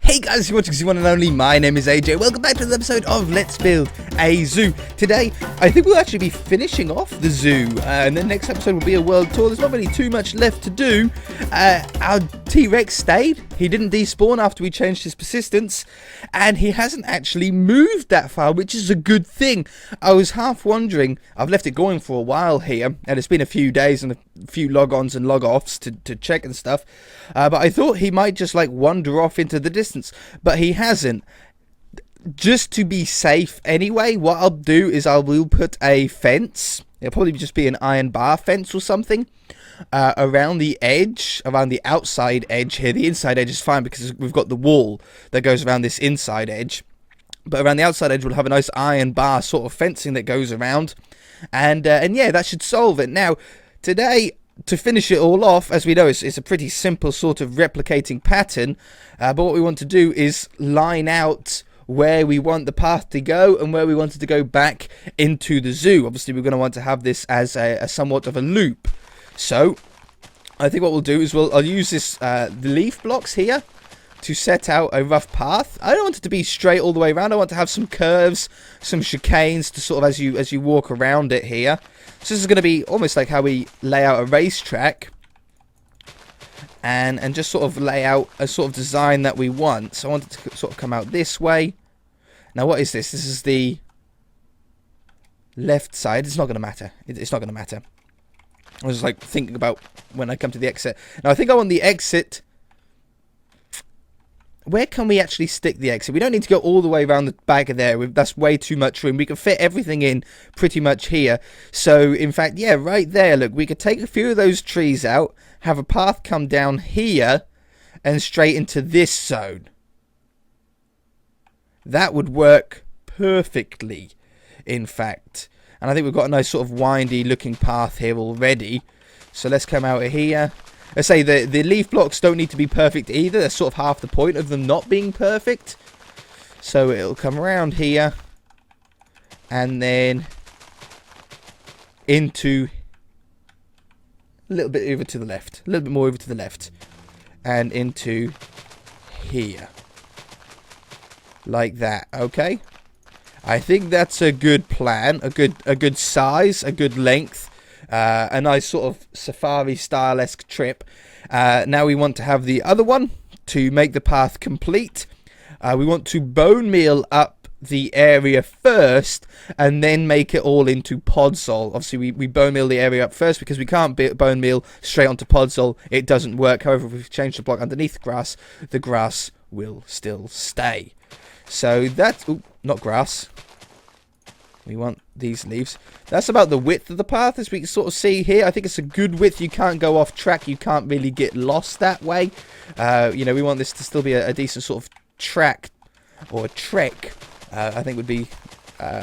Hey guys, you're watching the one and only. My name is AJ. Welcome back to another episode of Let's Build a Zoo. Today, I think we'll actually be finishing off the zoo, and the next episode will be a world tour. There's not really too much left to do. Our T-Rex stayed. He didn't despawn after we changed his persistence, and he hasn't actually moved that far, which is a good thing. I was half wondering, I've left it going for a while here, and it's been a few days and a few log-ons and log-offs to check and stuff, but I thought he might just like wander off into the distance, but he hasn't. Just to be safe anyway, what I'll do is I will put a fence. It'll probably just be an iron bar fence or something around the edge, around the outside edge here. The inside edge is fine because we've got the wall that goes around this inside edge, but around the outside edge we'll have a nice iron bar sort of fencing that goes around, and yeah, that should solve it. Now today, to finish it all off, as we know, it's a pretty simple sort of replicating pattern, but what we want to do is line out where we want the path to go and where we want it to go back into the zoo. Obviously, we're going to want to have this as a somewhat of a loop. So, I think what we'll do is I'll use this the leaf blocks here to set out a rough path. I don't want it to be straight all the way around. I want to have some curves, some chicanes to sort of as you walk around it here. So this is going to be almost like how we lay out a racetrack, and just sort of lay out a sort of design that we want. So I want it to sort of come out this way. Now what is this? This is the left side. It's not going to matter. It's not going to matter. I was just like thinking about when I come to the exit. Now I think I want the exit. Where can we actually stick the exit? We don't need to go all the way around the back of there. That's way too much room. We can fit everything in pretty much here. So, in fact, yeah, right there, look, we could take a few of those trees out, have a path come down here, and straight into this zone. That would work perfectly, in fact. And I think we've got a nice sort of windy looking path here already. So let's come out of here. I say the leaf blocks don't need to be perfect either. That's sort of half the point of them not being perfect. So it'll come around here, and then into a little bit over to the left, a little bit more over to the left, and into here, like that. Okay, I think that's a good plan, a good size, a good length. A nice sort of safari style-esque trip. Now we want to have the other one to make the path complete. We want to bone meal up the area first and then make it all into podzol. Obviously we bone meal the area up first because we can't bone meal straight onto podzol. It doesn't work. However, if we change the block underneath grass, the grass will still stay. So that's... Ooh, not grass. We want these leaves. That's about the width of the path, as we can sort of see here. I think it's a good width. You can't go off track. You can't really get lost that way. You know, we want this to still be a decent sort of track or trek. I think would be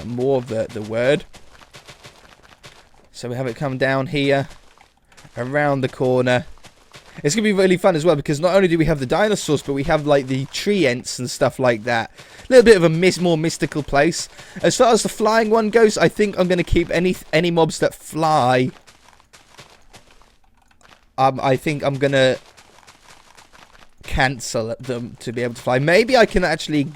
more of the word. So we have it come down here, around the corner. It's going to be really fun as well, because not only do we have the dinosaurs, but we have like the tree ants and stuff like that. A little bit of a more mystical place. As far as the flying one goes, I think I'm going to keep any mobs that fly. I think I'm going to cancel them to be able to fly. Maybe I can actually,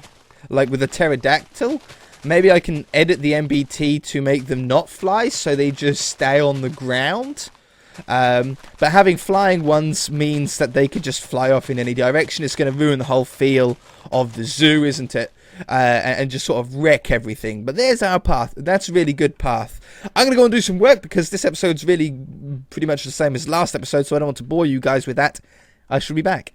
like with a pterodactyl, maybe I can edit the MBT to make them not fly, so they just stay on the ground. But having flying ones means that they could just fly off in any direction. It's going to ruin the whole feel of the zoo, isn't it? And just sort of wreck everything. But there's our path. That's a really good path. I'm going to go and do some work because this episode's really pretty much the same as last episode, so I don't want to bore you guys with that. I shall be back.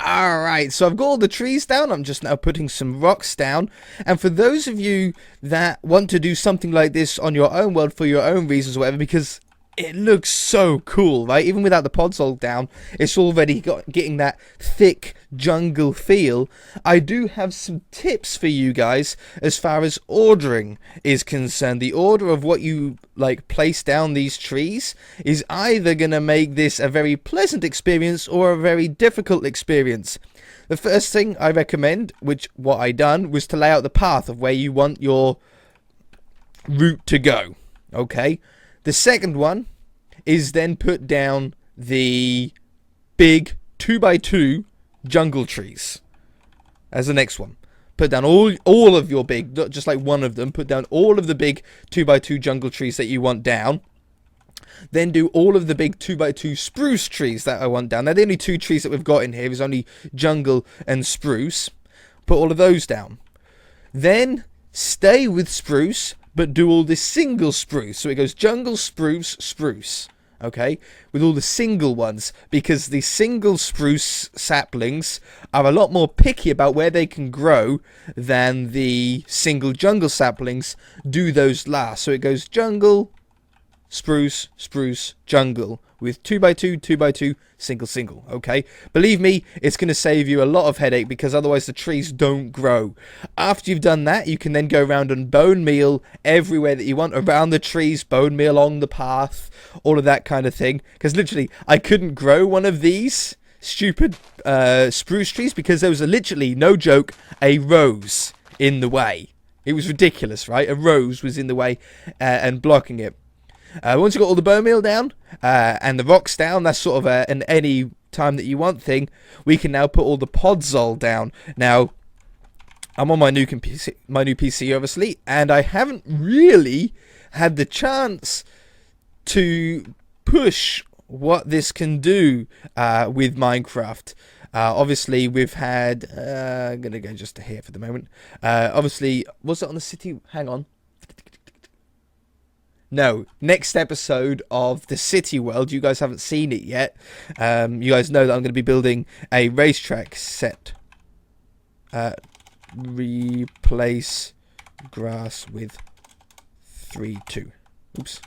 Alright, so I've got all the trees down. I'm just now putting some rocks down. And for those of you that want to do something like this on your own world for your own reasons or whatever, because it looks so cool, right? Even without the podzol down, it's already getting that thick jungle feel. I do have some tips for you guys as far as ordering is concerned. The order of what you like place down these trees is either going to make this a very pleasant experience or a very difficult experience. The first thing I recommend, which what I done, was to lay out the path of where you want your route to go. Okay? The second one is then put down the big 2x2 jungle trees. as the next one. Put down all of your big, not just like one of them, put down all of the big 2x2 jungle trees that you want down. Then do all of the big 2x2 spruce trees that I want down. Now, the only two trees that we've got in here is only jungle and spruce. Put all of those down. Then stay with spruce, but do all the single spruce. So it goes jungle, spruce, spruce. Okay, with all the single ones, because the single spruce saplings are a lot more picky about where they can grow than the single jungle saplings do those last. So it goes jungle, spruce, spruce, jungle, with 2x2, 2x2, single, single. Okay, believe me, it's going to save you a lot of headache, because otherwise the trees don't grow. After you've done that, you can then go around and bone meal everywhere that you want around the trees, bone meal along the path, all of that kind of thing. Because literally, I couldn't grow one of these stupid spruce trees because there was literally, no joke, a rose in the way. It was ridiculous, right? A rose was in the way and blocking it. Once you've got all the bone meal down and the rocks down, that's sort of an any time that you want thing, we can now put all the podzol down. Now, I'm on my new PC, obviously, and I haven't really had the chance to push what this can do with Minecraft. Obviously, we've had... I'm going to go just to here for the moment. Obviously, was it on the city? Hang on. No, next episode of the city world. You guys haven't seen it yet. You guys know that I'm going to be building a racetrack set. Replace grass with 3-2. Oops.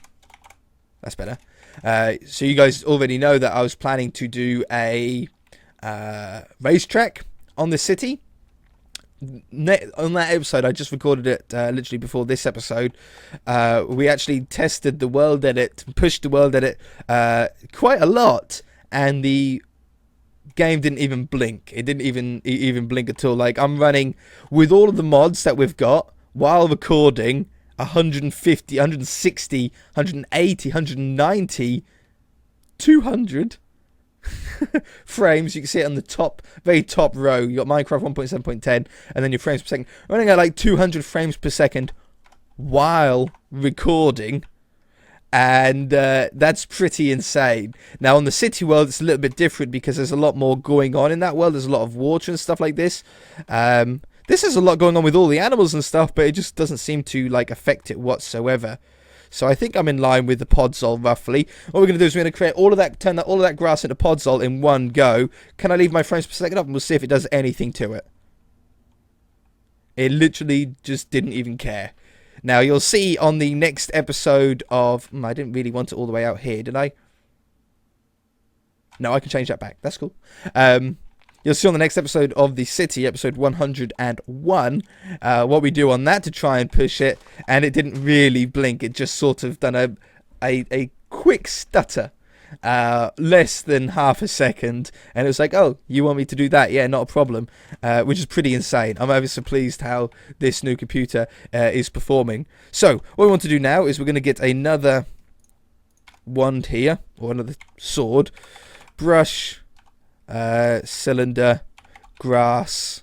That's better. So you guys already know that I was planning to do a racetrack on the city. On that episode, I just recorded it literally before this episode. We actually tested the world edit, pushed the world edit quite a lot, and the game didn't even blink. It didn't even blink at all. Like, I'm running with all of the mods that we've got while recording 150, 160, 180, 190, 200 frames. You can see it on the top, very top row. You got Minecraft 1.7.10, and then your frames per second. Running at like 200 frames per second while recording, and that's pretty insane. Now, on the city world, it's a little bit different because there's a lot more going on in that world. There's a lot of water and stuff like this. This has a lot going on with all the animals and stuff, but it just doesn't seem to like affect it whatsoever. So I think I'm in line with the podzol roughly. What we're going to do is we're going to create all of that, turn all of that grass into podzol in one go. Can I leave my frames per second up, and we'll see if it does anything to it. It literally just didn't even care. Now you'll see on the next episode of... I didn't really want it all the way out here, did I? No, I can change that back. That's cool. You'll see on the next episode of the city, episode 101, what we do on that to try and push it. And it didn't really blink. It just sort of done a quick stutter. Less than half a second. And it was like, oh, you want me to do that? Yeah, not a problem. Which is pretty insane. I'm ever so pleased how this new computer is performing. So, what we want to do now is we're going to get another wand here. Or another sword. Brush... cylinder, grass,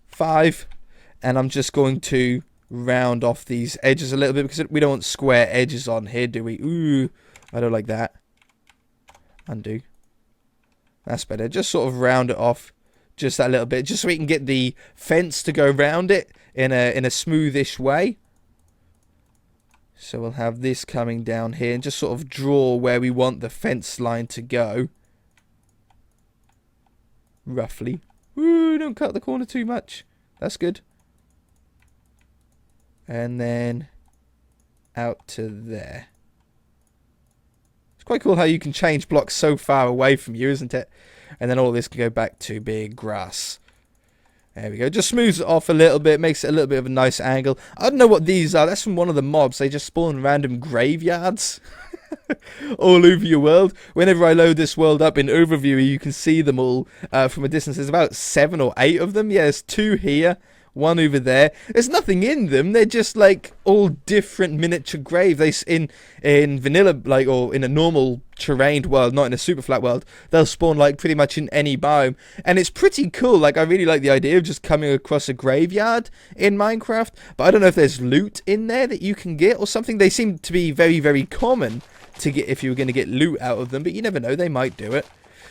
5, and I'm just going to round off these edges a little bit because we don't want square edges on here, do we? Ooh, I don't like that. Undo. That's better. Just sort of round it off just that little bit, just so we can get the fence to go around it in a smoothish way. So we'll have this coming down here and just sort of draw where we want the fence line to go. Roughly. Ooh, don't cut the corner too much. That's good. And then out to there. It's quite cool how you can change blocks so far away from you, isn't it? And then all this can go back to big grass. There we go. Just smooths it off a little bit. Makes it a little bit of a nice angle. I don't know what these are. That's from one of the mobs. They just spawn random graveyards. All over your world. Whenever I load this world up in overview, you can see them all from a distance. There's about 7 or 8 of them. Yeah, there's 2 here, one over there. There's nothing in them. They're just like all different miniature graves. In vanilla, like, or in a normal terrained world, not in a super flat world, they'll spawn like pretty much in any biome, and it's pretty cool. Like, I really like the idea of just coming across a graveyard in Minecraft, but I don't know if there's loot in there that you can get or something. They seem to be very, very common to get if you were going to get loot out of them, but you never know, they might do it.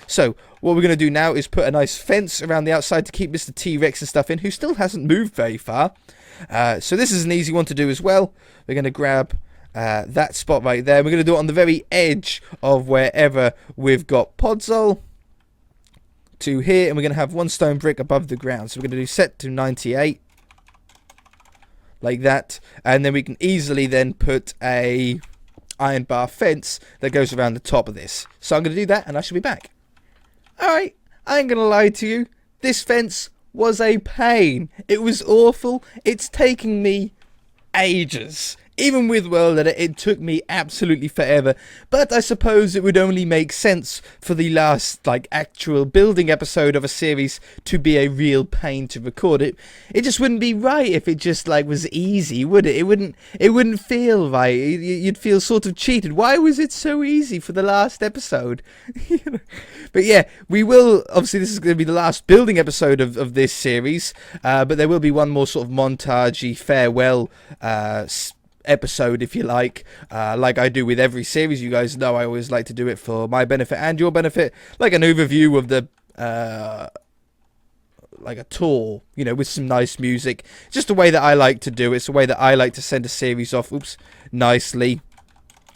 So what we're going to do now is put a nice fence around the outside to keep Mr. T-Rex and stuff in, who still hasn't moved very far. So this is an easy one to do as well. We're going to grab that spot right there. We're going to do it on the very edge of wherever we've got Podzol to here, and we're going to have one stone brick above the ground. So we're going to do set to 98 like that, and then we can easily then put a iron bar fence that goes around the top of this. So I'm going to do that, and I shall be back. Alright, I ain't going to lie to you. This fence was a pain. It was awful. It's taking me ages. Even with World Edit, it took me absolutely forever. But I suppose it would only make sense for the last, like, actual building episode of a series to be a real pain to record. It just wouldn't be right if it just, like, was easy, would it? It wouldn't feel right. You'd feel sort of cheated. Why was it so easy for the last episode? But yeah, we will, obviously this is going to be the last building episode of this series, but there will be one more sort of montagey farewell episode, if you like I do with every series. You guys know I always like to do it for my benefit and your benefit, like an overview of the like a tour, you know, with some nice music. Just the way that I like to do it. It's the way that I like to send a series off, nicely.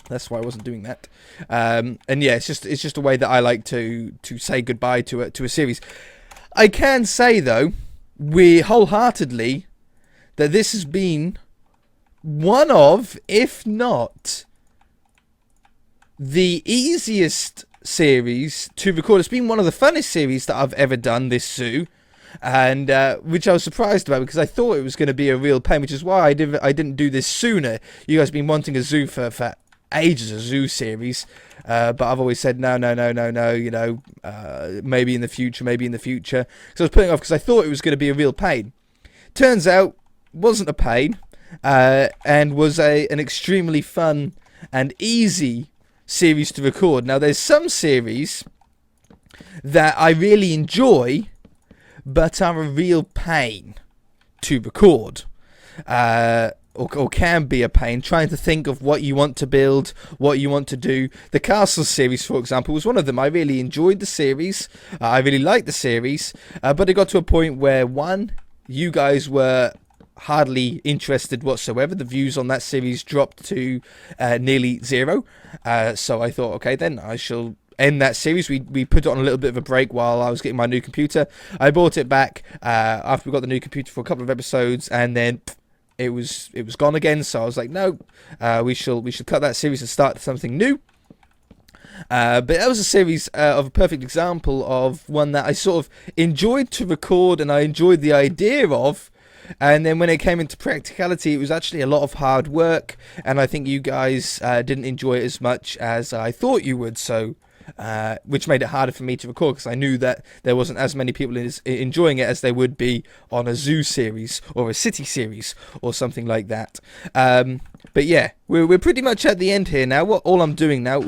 That's why I wasn't doing that. And yeah, it's just a way that I like to say goodbye to a series. I can say though, we wholeheartedly that this has been one of, if not the easiest series to record. It's been one of the funnest series that I've ever done, this zoo, and which I was surprised about, because I thought it was going to be a real pain, which is why I didn't do this sooner. You guys have been wanting a zoo for ages, a zoo series, but I've always said no, you know, maybe in the future. So I was putting it off because I thought it was going to be a real pain. Turns out, wasn't a pain. And was an extremely fun and easy series to record. Now, there's some series that I really enjoy, but are a real pain to record. Or can be a pain, trying to think of what you want to build, what you want to do. The Castle series, for example, was one of them. I really enjoyed the series. I really liked the series. But it got to a point where, one, you guys were hardly interested whatsoever. The views on that series dropped to nearly 0. So I thought, okay, then I shall end that series. We put it on a little bit of a break while I was getting my new computer. I bought it back after we got the new computer for a couple of episodes, and then it was gone again. So I was like, no, we should cut that series and start something new. But that was a series of a perfect example of one that I sort of enjoyed to record, and I enjoyed the idea of. And then when it came into practicality, it was actually a lot of hard work, and I think you guys didn't enjoy it as much as I thought you would, so which made it harder for me to record, because I knew that there wasn't as many people enjoying it as there would be on a zoo series or a city series or something like that. But yeah, we're pretty much at the end here now. All I'm doing now,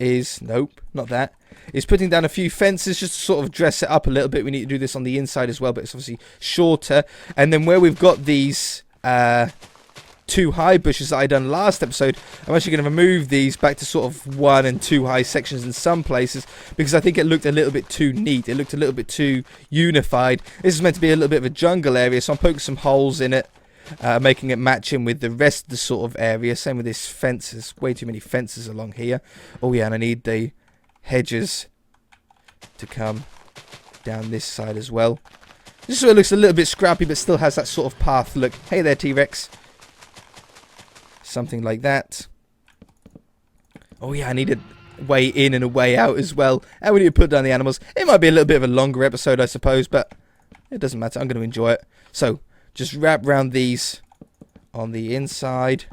is, nope, not that, is putting down a few fences just to sort of dress it up a little bit. We need to do this on the inside as well, but it's obviously shorter. And then where we've got these 2 high bushes that I done last episode, I'm actually going to remove these back to sort of 1 and 2 high sections in some places, because I think it looked a little bit too neat. It looked a little bit too unified. This is meant to be a little bit of a jungle area, so I'm poking some holes in it, making it match in with the rest of the sort of area. Same with this fence. There's way too many fences along here. Oh yeah, and I need the hedges to come down this side as well. This sort of looks a little bit scrappy, but still has that sort of path look. Hey there, T-Rex. Something like that. Oh yeah, I need a way in and a way out as well. And we need to put down the animals. It might be a little bit of a longer episode, I suppose, but it doesn't matter. I'm going to enjoy it. So, just wrap around these on the inside.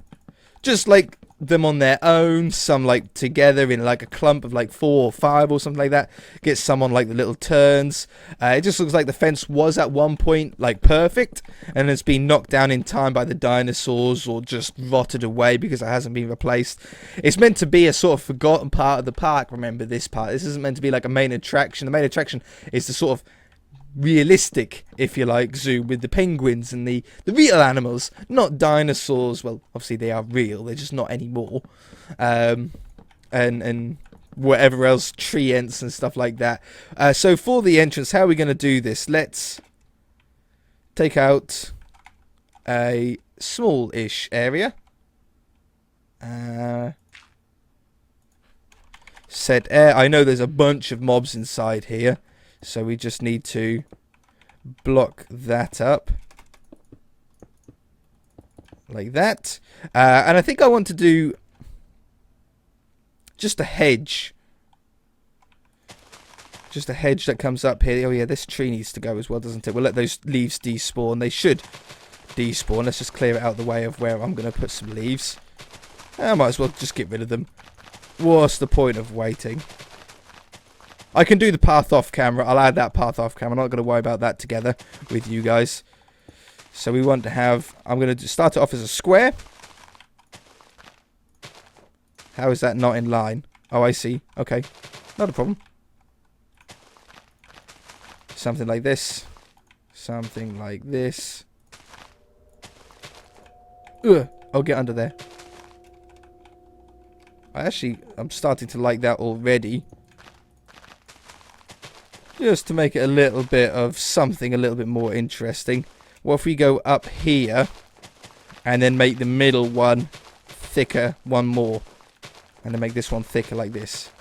Just like them on their own, some like together in like a clump of like 4 or 5 or something like that. Get some on like the little turns. It just looks like the fence was at one point like perfect and has been knocked down in time by the dinosaurs or just rotted away because it hasn't been replaced. It's meant to be a sort of forgotten part of the park. Remember this part. This isn't meant to be like a main attraction. The main attraction is the sort of realistic, if you like, zoo with the penguins and the real animals, not dinosaurs. Well, obviously they are real, they're just not anymore. And whatever else, tree ents and stuff like that. So for the entrance, how are we going to do this? Let's take out a small-ish area. Set air. I know there's a bunch of mobs inside here. So we just need to block that up. Like that. And I think I want to do just a hedge. Just a hedge that comes up here. Oh yeah, this tree needs to go as well, doesn't it? We'll let those leaves despawn. They should despawn. Let's just clear it out of the way of where I'm going to put some leaves. I might as well just get rid of them. What's the point of waiting? I can do the path off camera. I'll add that path off camera. I'm not going to worry about that together with you guys. So we want to have... I'm going to start it off as a square. How is that not in line? Oh, I see. Okay. Not a problem. Something like this. Something like this. Ugh. I'll get under there. I'm starting to like that already. Just to make it a little bit of something a little bit more interesting. What if we go up here and then make the middle one thicker one more? And then make this one thicker like this.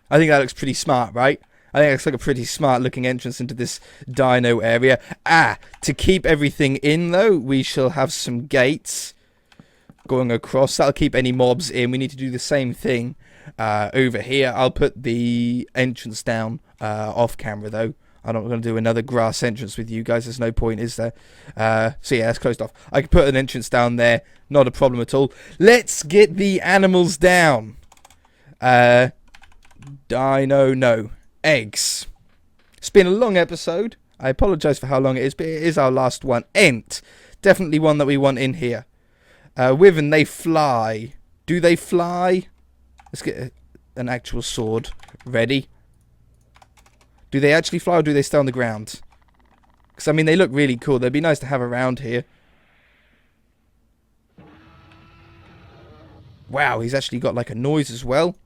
I think that looks pretty smart, right? I think it looks like a pretty smart looking entrance into this dino area. To keep everything in though, we shall have some gates going across. That'll keep any mobs in. We need to do the same thing over here. I'll put the entrance down off camera though. I'm not going to do another grass entrance with you guys. There's no point, is there? So yeah, that's closed off. I could put an entrance down there. Not a problem at all. Let's get the animals down. Dino, no. Eggs. It's been a long episode. I apologise for how long it is, but it is our last one. Ent. Definitely one that we want in here. Wyvern, they fly. Do they fly? Let's get an actual sword ready. Do they actually fly or do they stay on the ground? Because, I mean, they look really cool. They'd be nice to have around here. Wow, he's actually got, like, a noise as well.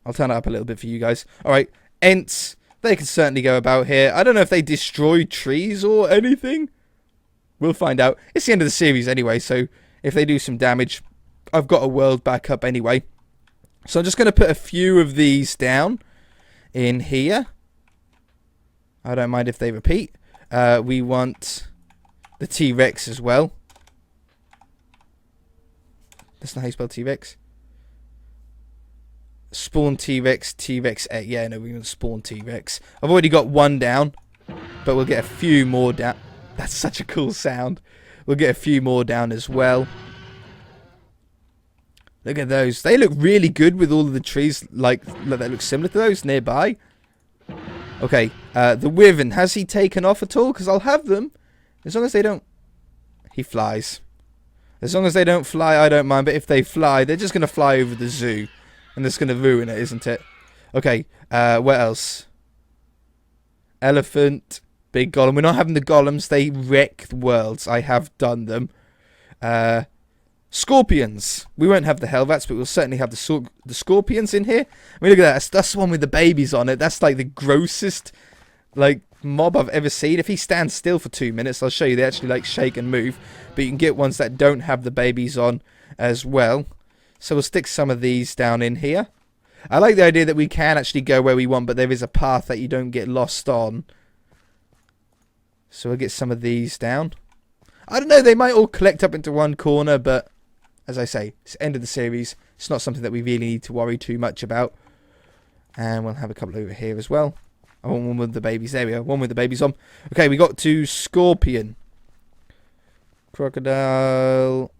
I'll turn it up a little bit for you guys. Alright, Ents. They can certainly go about here. I don't know if they destroy trees or anything. We'll find out. It's the end of the series anyway, so if they do some damage, I've got a world back up anyway. So I'm just going to put a few of these down in here. I don't mind if they repeat. We want the T-Rex as well. That's not how you spell T-Rex. Spawn T-Rex, T-Rex. Yeah, no, we want spawn T-Rex. I've already got one down, but we'll get a few more down. That's such a cool sound. We'll get a few more down as well. Look at those. They look really good with all of the trees like that look similar to those nearby. Okay, the Wyvern, has he taken off at all? Because I'll have them. As long as they don't... He flies. As long as they don't fly, I don't mind. But if they fly, they're just going to fly over the zoo. And that's going to ruin it, isn't it? Okay, what else? Elephant, big golem. We're not having the golems. They wreck the worlds. I have done them. Scorpions. We won't have the Hellrats, but we'll certainly have the scorpions in here. I mean, look at that. That's the one with the babies on it. That's like the grossest like mob I've ever seen. If he stands still for 2 minutes, I'll show you. They actually like shake and move. But you can get ones that don't have the babies on as well. So we'll stick some of these down in here. I like the idea that we can actually go where we want, but there is a path that you don't get lost on. So we'll get some of these down. I don't know, they might all collect up into one corner, but as I say, it's the end of the series. It's not something that we really need to worry too much about. And we'll have a couple over here as well. I want one with the babies. There we go. One with the babies on. Okay, we got to Scorpion. Crocodile.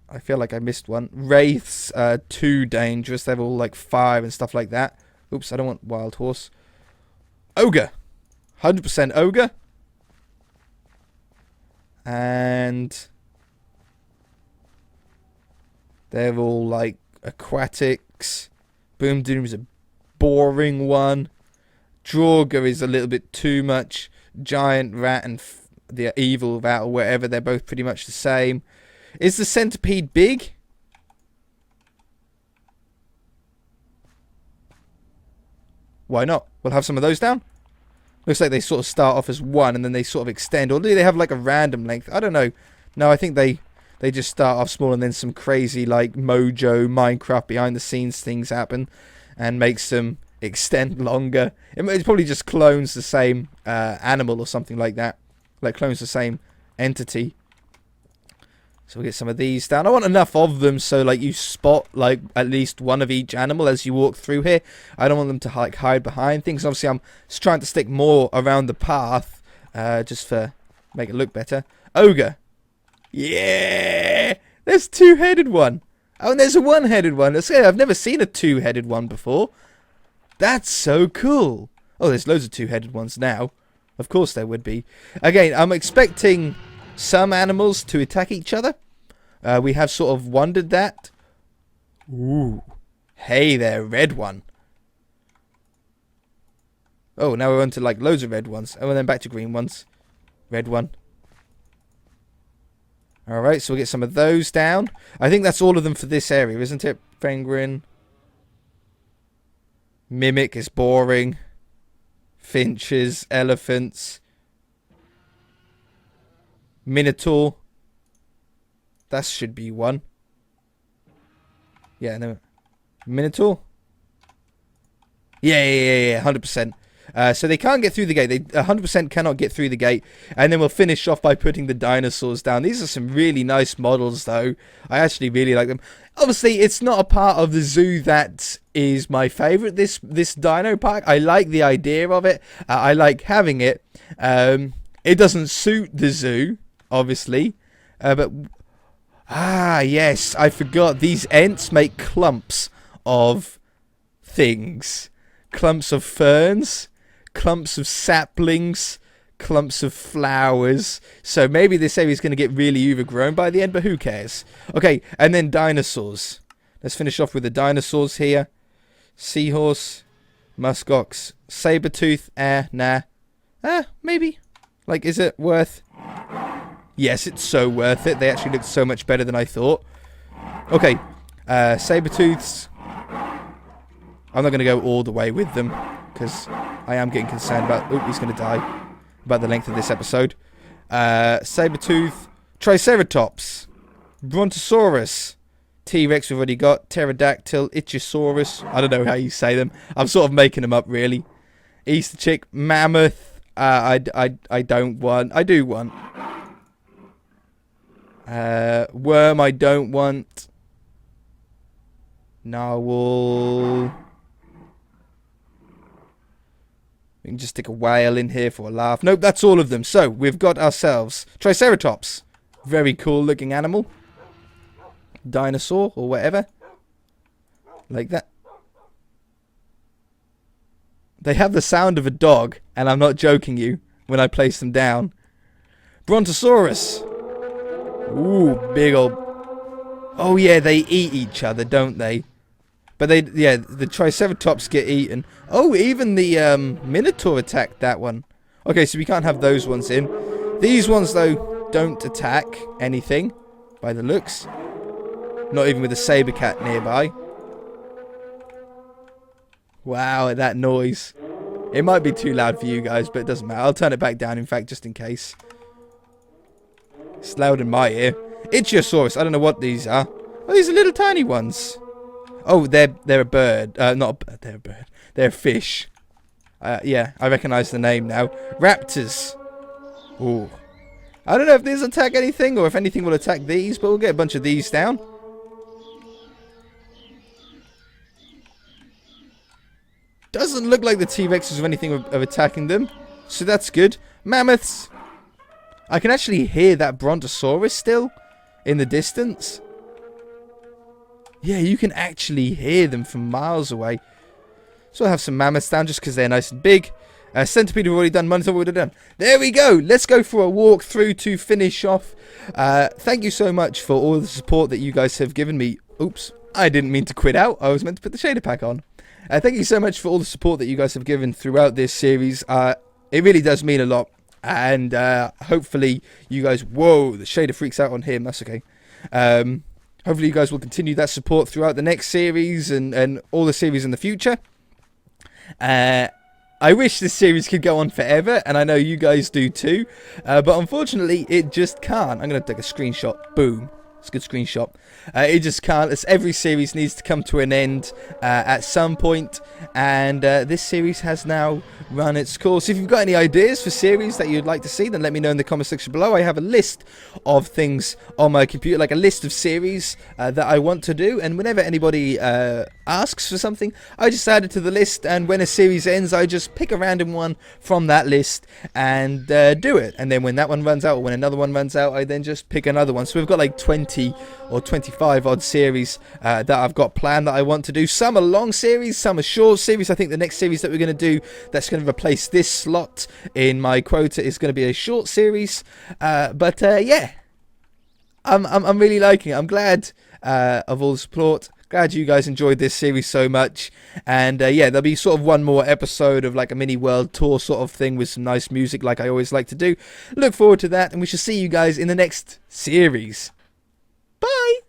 I feel like I missed one. Wraiths are too dangerous. They're all like fire and stuff like that. Oops, I don't want wild horse. Ogre. 100% ogre. And they're all like aquatics. Boom Doom is a boring one. Draugr is a little bit too much. Giant rat and the evil rat or whatever, they're both pretty much the same. Is the centipede big? Why not? We'll have some of those down. Looks like they sort of start off as one and then they sort of extend. Or do they have like a random length? I don't know. No, I think they just start off small and then some crazy like Mojo Minecraft behind the scenes things happen and makes them extend longer. It probably just clones the same animal or something like that. Like clones the same entity. So we'll get some of these down. I want enough of them so like you spot like at least one of each animal as you walk through here. I don't want them to like hide behind things. Obviously I'm just trying to stick more around the path just for make it look better. Ogre. Yeah! There's two-headed one. Oh, and there's a one-headed one. Let's say I've never seen a two-headed one before. That's so cool. Oh, there's loads of two-headed ones now. Of course there would be. Again, I'm expecting some animals to attack each other. We have sort of wondered that. Ooh. Hey there, red one. Oh, now we're on to like loads of red ones. Oh, and then back to green ones. Red one. Alright, so we'll get some of those down. I think that's all of them for this area, isn't it? Penguin. Mimic is boring. Finches, elephants. Minotaur. That should be one. Yeah, no. Minotaur? Yeah, 100%. So they can't get through the gate. They 100% cannot get through the gate. And then we'll finish off by putting the dinosaurs down. These are some really nice models, though. I actually really like them. Obviously, it's not a part of the zoo that is my favourite, this dino park. I like the idea of it. I like having it. It doesn't suit the zoo, obviously. But... Ah, yes. I forgot. These Ents make clumps of things. Clumps of ferns. Clumps of saplings. Clumps of flowers. So maybe this area is going to get really overgrown by the end, but who cares? Okay, and then dinosaurs. Let's finish off with the dinosaurs here. Seahorse. Muskox. Sabertooth. Nah. Maybe. Like, is it worth... Yes, it's so worth it. They actually look so much better than I thought. Okay. Sabertooths. I'm not going to go all the way with them. Because I am getting concerned about... Oh, he's going to die. About the length of this episode. Sabertooth. Triceratops. Brontosaurus. T-Rex we've already got. Pterodactyl. Ichthyosaurus. I don't know how you say them. I'm sort of making them up, really. Easter chick. Mammoth. I don't want. I do want. Worm I don't want. Narwhal. We can just stick a whale in here for a laugh. Nope, that's all of them. So, we've got ourselves Triceratops. Very cool looking animal. Dinosaur or whatever. Like that. They have the sound of a dog, and I'm not joking you when I place them down. Brontosaurus. Ooh, big old... Oh yeah, they eat each other, don't they? But they, yeah, the Triceratops get eaten. Oh, even the Minotaur attacked that one. Okay, so we can't have those ones in. These ones, though, don't attack anything, by the looks. Not even with a saber cat nearby. Wow, that noise. It might be too loud for you guys, but it doesn't matter. I'll turn it back down, in fact, just in case. It's loud in my ear. Ichthyosaurus. I don't know what these are. Oh, these are little tiny ones. Oh, they're a bird. Not a bird. They're a bird. They're a fish. Yeah, I recognise the name now. Raptors. Ooh. I don't know if these attack anything or if anything will attack these, but we'll get a bunch of these down. Doesn't look like the T-Rexes have anything of attacking them, so that's good. Mammoths. I can actually hear that Brontosaurus still in the distance. Yeah, you can actually hear them from miles away. So I'll have some mammoths down just because they're nice and big. Centipede we've already done. Monitor we've already done. There we go. Let's go for a walk through to finish off. Thank you so much for all the support that you guys have given me. Oops, I didn't mean to quit out. I was meant to put the shader pack on. Thank you so much for all the support that you guys have given throughout this series. It really does mean a lot. And hopefully you guys... Whoa, the shader freaks out on him. That's okay. Hopefully you guys will continue that support throughout the next series and all the series in the future. I wish this series could go on forever, and I know you guys do too, but unfortunately it just can't. I'm going to take a screenshot. Boom. It's a good screenshot. It just can't. Every series needs to come to an end at some point, and this series has now run its course. If you've got any ideas for series that you'd like to see, then let me know in the comment section below. I have a list of things on my computer, like a list of series that I want to do, and whenever anybody asks for something, I just add it to the list, and when a series ends, I just pick a random one from that list and do it. And then when that one runs out, or when another one runs out, I then just pick another one. So we've got like 20 or 25 odd series that I've got planned that I want to do. Some are long series, some are short series. I think the next series that we're going to do that's going to replace this slot in my quota is going to be a short series. But yeah, I'm really liking it. I'm glad of all the support. Glad you guys enjoyed this series so much. And yeah, there'll be sort of one more episode of like a mini world tour sort of thing with some nice music like I always like to do. Look forward to that, and we shall see you guys in the next series. Bye!